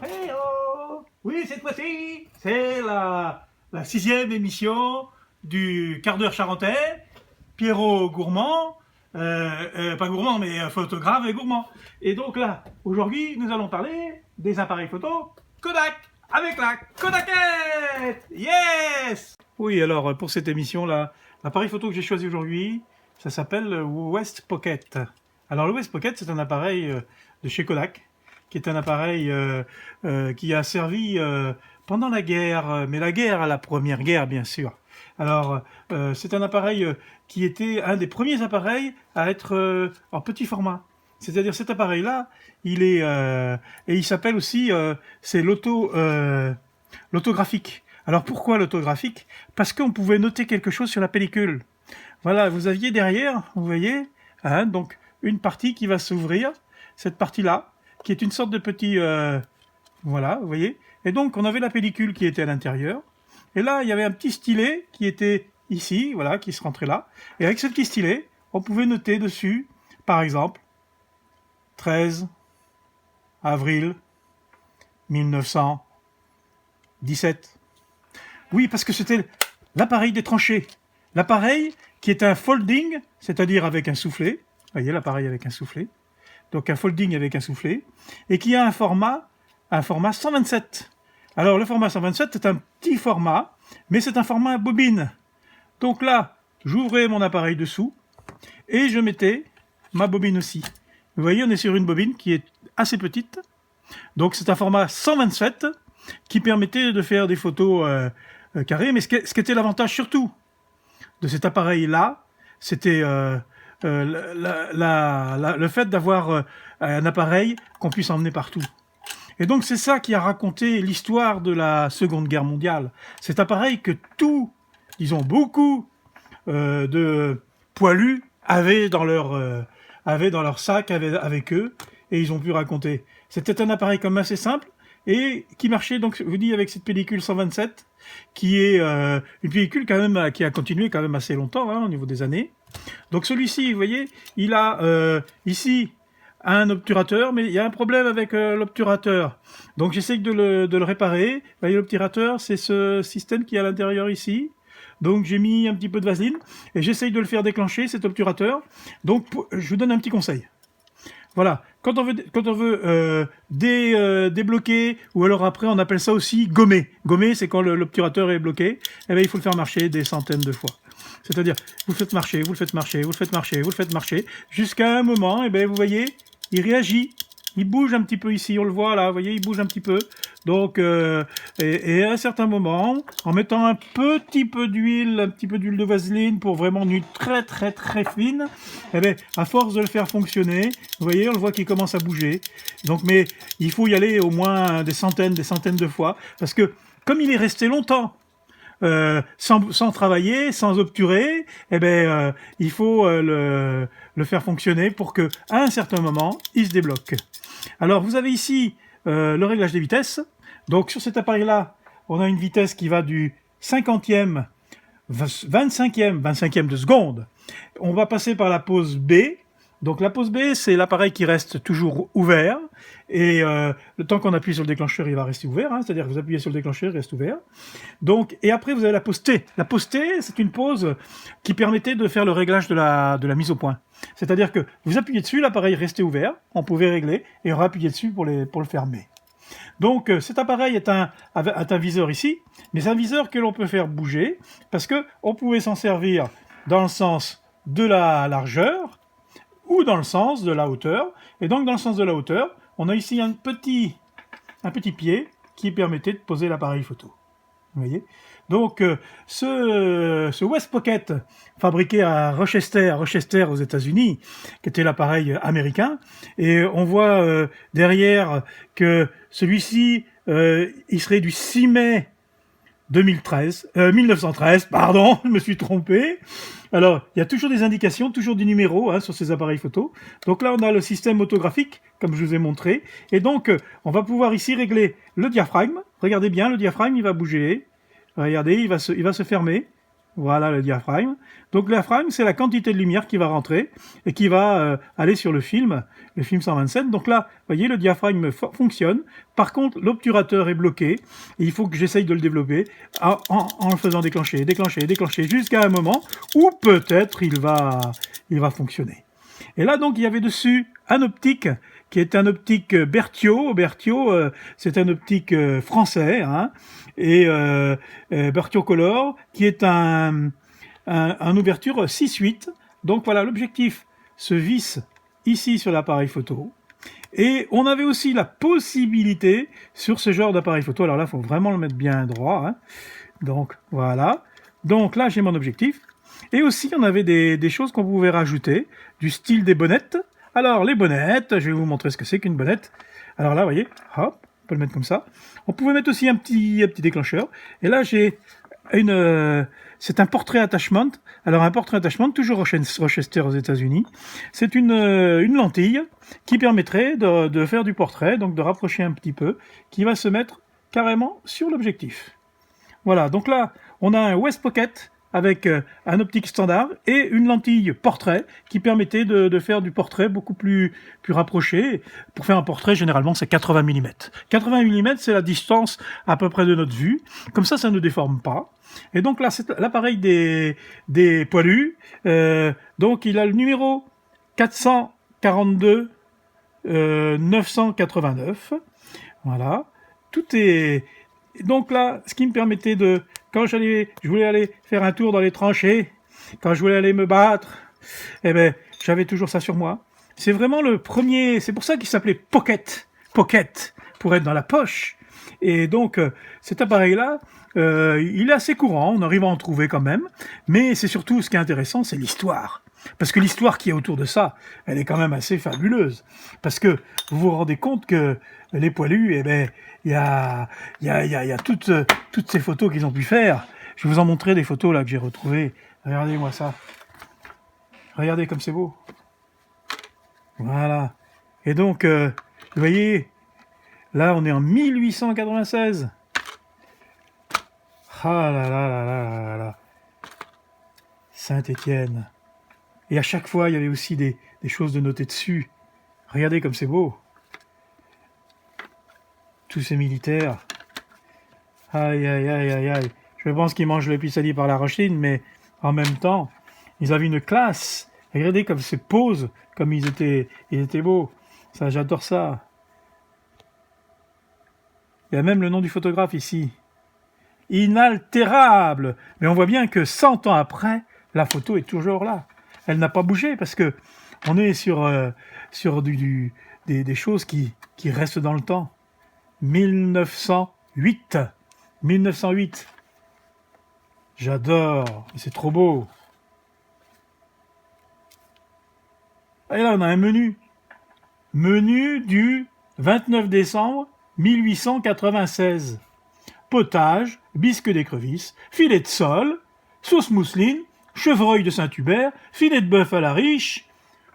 Hey oh. Oui, cette fois-ci, c'est la 6e émission du quart d'heure charentais. Pierrot gourmand, pas gourmand, mais photographe et gourmand. Et donc là, aujourd'hui, nous allons parler des appareils photo Kodak avec la Kodakette. Yes. Oui, alors pour cette émission-là, l'appareil photo que j'ai choisi aujourd'hui, ça s'appelle le West Pocket. Alors le West Pocket, c'est un appareil de chez Kodak, qui est un appareil qui a servi pendant la guerre, mais la première guerre bien sûr. Alors c'est un appareil qui était un des premiers appareils à être en petit format. C'est-à-dire cet appareil-là, il est et il s'appelle aussi c'est l'autographique. Alors pourquoi l'autographique? Parce qu'on pouvait noter quelque chose sur la pellicule. Voilà, vous aviez derrière, vous voyez, hein, donc une partie qui va s'ouvrir, cette partie-là, qui est une sorte de petit... voilà, vous voyez. Et donc, on avait la pellicule qui était à l'intérieur. Et là, il y avait un petit stylet qui était ici, voilà, qui se rentrait là. Et avec ce petit stylet, on pouvait noter dessus, par exemple, 13 avril 1917. Oui, parce que c'était l'appareil des tranchées. L'appareil qui est un folding, c'est-à-dire avec un soufflet. Vous voyez, l'appareil avec un soufflet. Donc un folding avec un soufflet, et qui a un format 127. Alors le format 127 est un petit format, mais c'est un format bobine. Donc là, j'ouvrais mon appareil dessous, et je mettais ma bobine aussi. Vous voyez, on est sur une bobine qui est assez petite, donc c'est un format 127 qui permettait de faire des photos carrées, mais ce qui était l'avantage surtout de cet appareil-là, c'était... le fait d'avoir un appareil qu'on puisse emmener partout. Et donc c'est ça qui a raconté l'histoire de la Seconde Guerre mondiale. Cet appareil que beaucoup de poilus avaient dans leur sac avec eux, et ils ont pu raconter. C'était un appareil comme assez simple, et qui marchait, donc, je vous dis, avec cette pellicule 127, qui est une pellicule quand même qui a continué quand même assez longtemps, hein, au niveau des années. Donc celui-ci, vous voyez, il a ici un obturateur, mais il y a un problème avec l'obturateur. Donc j'essaye de le réparer. Vous voyez, l'obturateur, c'est ce système qui est à l'intérieur ici. Donc j'ai mis un petit peu de vaseline et j'essaye de le faire déclencher, cet obturateur. Donc je vous donne un petit conseil. Voilà, quand on veut débloquer, ou alors après on appelle ça aussi gommer. Gommer, c'est quand l'obturateur est bloqué, eh bien, il faut le faire marcher des centaines de fois. C'est-à-dire, vous le faites marcher, vous le faites marcher, vous le faites marcher, vous le faites marcher, jusqu'à un moment, eh bien, vous voyez, il réagit. Il bouge un petit peu ici, on le voit là, vous voyez, il bouge un petit peu. Donc, et à un certain moment, en mettant un petit peu d'huile de vaseline pour vraiment une huile très très très fine, eh bien, à force de le faire fonctionner, vous voyez, on le voit qu'il commence à bouger. Donc, mais il faut y aller au moins des centaines de fois, parce que comme il est resté longtemps, sans travailler, sans obturer, eh ben, il faut le faire fonctionner pour que, à un certain moment, il se débloque. Alors, vous avez ici le réglage des vitesses. Donc, sur cet appareil-là, on a une vitesse qui va du 50e, 25e de seconde. On va passer par la pause B. Donc la pause B, c'est l'appareil qui reste toujours ouvert, et le temps qu'on appuie sur le déclencheur, il va rester ouvert, hein, c'est-à-dire que vous appuyez sur le déclencheur, il reste ouvert. Donc, et après, vous avez la pause T. La pause T, c'est une pause qui permettait de faire le réglage de la mise au point. C'est-à-dire que vous appuyez dessus, l'appareil restait ouvert, on pouvait régler, et on appuyait dessus pour le fermer. Donc cet appareil a un viseur ici, mais c'est un viseur que l'on peut faire bouger, parce que on pouvait s'en servir dans le sens de la largeur, ou dans le sens de la hauteur. Et donc dans le sens de la hauteur, on a ici un petit pied qui permettait de poser l'appareil photo. Vous voyez? Donc ce West Pocket, fabriqué à Rochester aux États-Unis, qui était l'appareil américain, et on voit derrière que celui-ci, il serait du 6 mai 1913, pardon, je me suis trompé. Alors, il y a toujours des indications, toujours des numéros, hein, sur ces appareils photo. Donc là, on a le système autographique, comme je vous ai montré. Et donc, on va pouvoir ici régler le diaphragme. Regardez bien, le diaphragme, il va bouger. Regardez, il va se fermer. Voilà le diaphragme. Donc le diaphragme, c'est la quantité de lumière qui va rentrer et qui va aller sur le film 127. Donc là, vous voyez, le diaphragme fonctionne. Par contre, l'obturateur est bloqué. Et il faut que j'essaye de le développer en le faisant déclencher, jusqu'à un moment où peut-être il va fonctionner. Et là, donc, il y avait dessus un optique qui est un optique Berthiaud. Berthiaud, c'est un optique français, hein, et Berthiaud Color, qui est un ouverture 6-8. Donc voilà, l'objectif se visse ici sur l'appareil photo. Et on avait aussi la possibilité sur ce genre d'appareil photo, alors là, il faut vraiment le mettre bien droit, hein. Donc voilà. Donc là, j'ai mon objectif. Et aussi, on avait des choses qu'on pouvait rajouter, du style des bonnettes. Alors, les bonnettes, je vais vous montrer ce que c'est qu'une bonnette. Alors là, vous voyez, hop, on peut le mettre comme ça. On pouvait mettre aussi un petit déclencheur. Et là, j'ai c'est un portrait attachment. Alors, un portrait attachment, toujours Rochester aux États-Unis. C'est une lentille qui permettrait de faire du portrait, donc de rapprocher un petit peu, qui va se mettre carrément sur l'objectif. Voilà, donc là, on a un West Pocket avec un optique standard et une lentille portrait qui permettait de faire du portrait beaucoup plus rapproché. Pour faire un portrait, généralement, c'est 80 mm. 80 mm, c'est la distance à peu près de notre vue. Comme ça ne déforme pas. Et donc là, c'est l'appareil des poilus. Donc, il a le numéro 442 989. Voilà. Tout est... Donc là, ce qui me permettait de... Quand je voulais aller faire un tour dans les tranchées, quand je voulais aller me battre, eh ben, j'avais toujours ça sur moi. C'est vraiment le premier... C'est pour ça qu'il s'appelait Pocket. Pocket, pour être dans la poche. Et donc, cet appareil-là, il est assez courant, on arrive à en trouver quand même. Mais c'est surtout, ce qui est intéressant, c'est l'histoire. Parce que l'histoire qui est autour de ça, elle est quand même assez fabuleuse. Parce que vous vous rendez compte que les poilus, eh ben, il y a toutes ces photos qu'ils ont pu faire. Je vais vous en montrer des photos là que j'ai retrouvées. Regardez-moi ça. Regardez comme c'est beau. Voilà. Et donc, vous voyez, là on est en 1896. Ah là là là là là là. Saint-Étienne. Et à chaque fois, il y avait aussi des choses de noter dessus. Regardez comme c'est beau. Tous ces militaires. Aïe, aïe, aïe, aïe, aïe. Je pense qu'ils mangent le pissenlit par la rochine, mais en même temps, ils avaient une classe. Regardez comme ces poses, comme ils étaient beaux. Ça, j'adore ça. Il y a même le nom du photographe ici. Inaltérable. Mais on voit bien que 100 ans après, la photo est toujours là. Elle n'a pas bougé parce que on est sur des choses qui restent dans le temps. 1908. 1908. J'adore. C'est trop beau. Et là, on a un menu. Menu du 29 décembre 1896. Potage, bisque d'écrevisse, filet de sole, sauce mousseline, chevreuil de Saint-Hubert, filet de bœuf à la riche,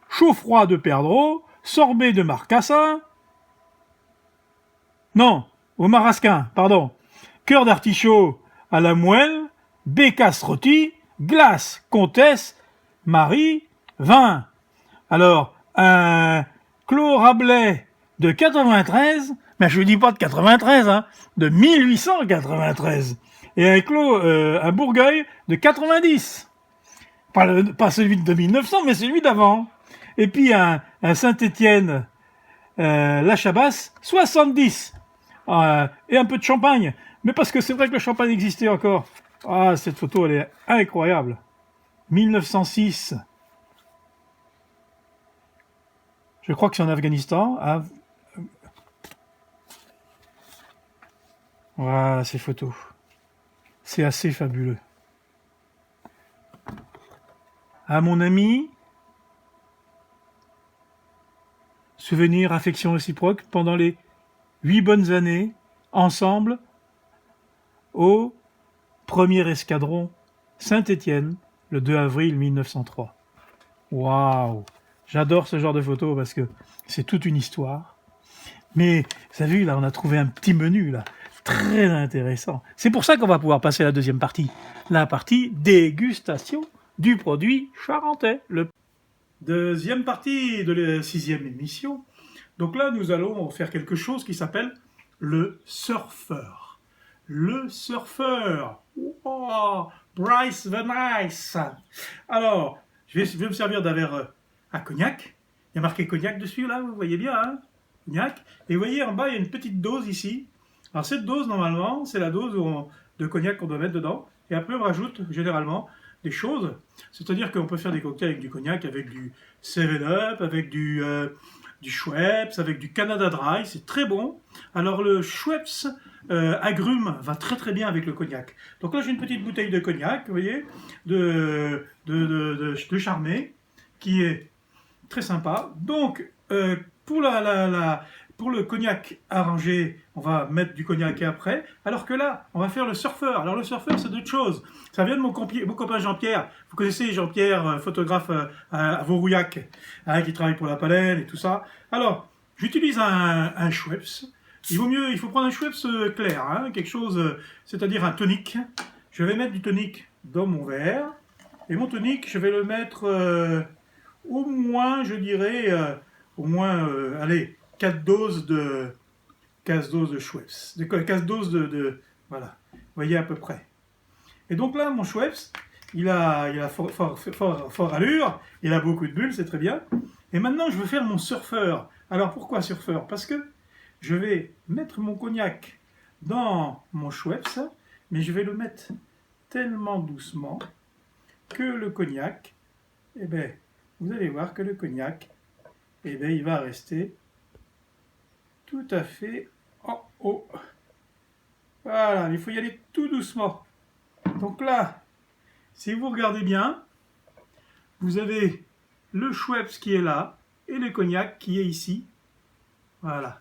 chaud-froid de perdreau, sorbet de marcassin. Non, au marasquin, pardon. Cœur d'artichaut à la moelle, bécasse rôti, glace, comtesse, Marie, vin. Alors, un Clos Rabelais de 93, mais je ne dis pas de 93, hein, de 1893. Et un Bourgueil de 90. Pas celui de 1900, mais celui d'avant. Et puis un Saint-Étienne, la Chabasse, 70. Et un peu de champagne. Mais parce que c'est vrai que le champagne existait encore. Ah, cette photo, elle est incroyable. 1906. Je crois que c'est en Afghanistan. Voilà ces photos. C'est assez fabuleux. À mon ami, souvenir, affection réciproque pendant les 8 bonnes années, ensemble, au 1er escadron Saint-Étienne, le 2 avril 1903. Waouh! J'adore ce genre de photos parce que c'est toute une histoire. Mais, vous avez vu, là, on a trouvé un petit menu, là. Très intéressant. C'est pour ça qu'on va pouvoir passer à la deuxième partie. La partie dégustation du produit charentais. Le deuxième partie de la 6e émission. Donc là, nous allons faire quelque chose qui s'appelle le surfeur. Le surfeur. Oh, Bryce the Nice. Alors, je vais me servir d'un verre à cognac. Il y a marqué cognac dessus, là, vous voyez bien, hein, cognac. Et vous voyez, en bas, il y a une petite dose ici. Alors cette dose, normalement, c'est la dose de cognac qu'on doit mettre dedans. Et après, on rajoute généralement des choses. C'est-à-dire qu'on peut faire des cocktails avec du cognac, avec du 7-Up, avec du Schweppes, avec du Canada Dry. C'est très bon. Alors le Schweppes agrume va très très bien avec le cognac. Donc là, j'ai une petite bouteille de cognac, vous voyez, de Charmé, qui est très sympa. Donc, pour pour le cognac arrangé, on va mettre du cognac après, alors que là, on va faire le surfeur. Alors le surfeur, c'est d'autres choses. Ça vient de mon copain Jean-Pierre. Vous connaissez Jean-Pierre, photographe à Vaurouillac, hein, qui travaille pour la Paleine et tout ça. Alors, j'utilise un Schweppes. Il faut prendre un Schweppes clair, hein, quelque chose, c'est-à-dire un tonique. Je vais mettre du tonique dans mon verre. Et mon tonique, je vais le mettre au moins, je dirais, allez, 4 doses de Schweppes. 4 doses voilà, vous voyez à peu près. Et donc là, mon Schweppes, il a fort allure, il a beaucoup de bulles, c'est très bien. Et maintenant, je veux faire mon surfeur. Alors pourquoi surfeur? Parce que je vais mettre mon cognac dans mon Schweppes, mais je vais le mettre tellement doucement que le cognac, eh ben, vous allez voir que le cognac, eh ben, il va rester tout à fait en haut. Voilà, il faut y aller tout doucement. Donc là, si vous regardez bien, vous avez le Schweppes qui est là et le cognac qui est ici. Voilà.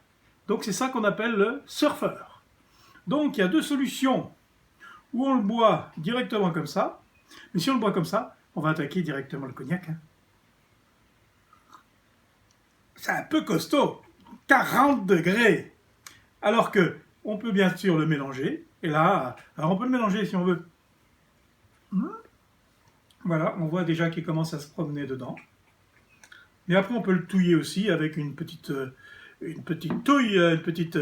Donc c'est ça qu'on appelle le surfeur. Donc il y a deux solutions. Ou on le boit directement comme ça, mais si on le boit comme ça, on va attaquer directement le cognac. Hein. C'est un peu costaud. 40 degrés. Alors que on peut bien sûr le mélanger. Et là, alors on peut le mélanger si on veut. Voilà, on voit déjà qu'il commence à se promener dedans. Mais après, on peut le touiller aussi avec une petite touille, une petite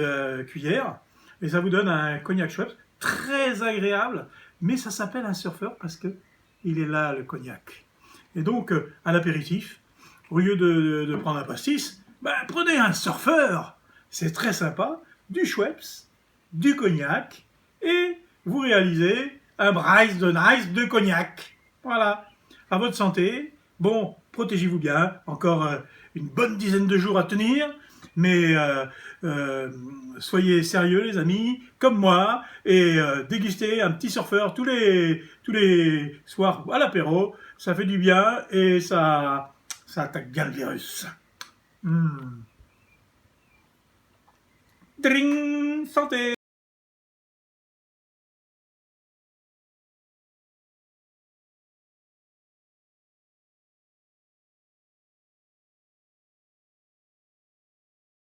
cuillère. Et ça vous donne un cognac Schweppes très agréable. Mais ça s'appelle un surfeur parce que il est là, le cognac. Et donc, à l'apéritif, au lieu de prendre un pastis, ben, prenez un surfeur. C'est très sympa. Du Schweppes, du cognac, et vous réalisez un Bryce de Nice de cognac. Voilà. À votre santé. Bon, protégez-vous bien. Encore une bonne dizaine de jours à tenir. Mais soyez sérieux, les amis, comme moi, et dégustez un petit surfeur tous les soirs à l'apéro. Ça fait du bien et ça attaque bien le virus. Dring, santé!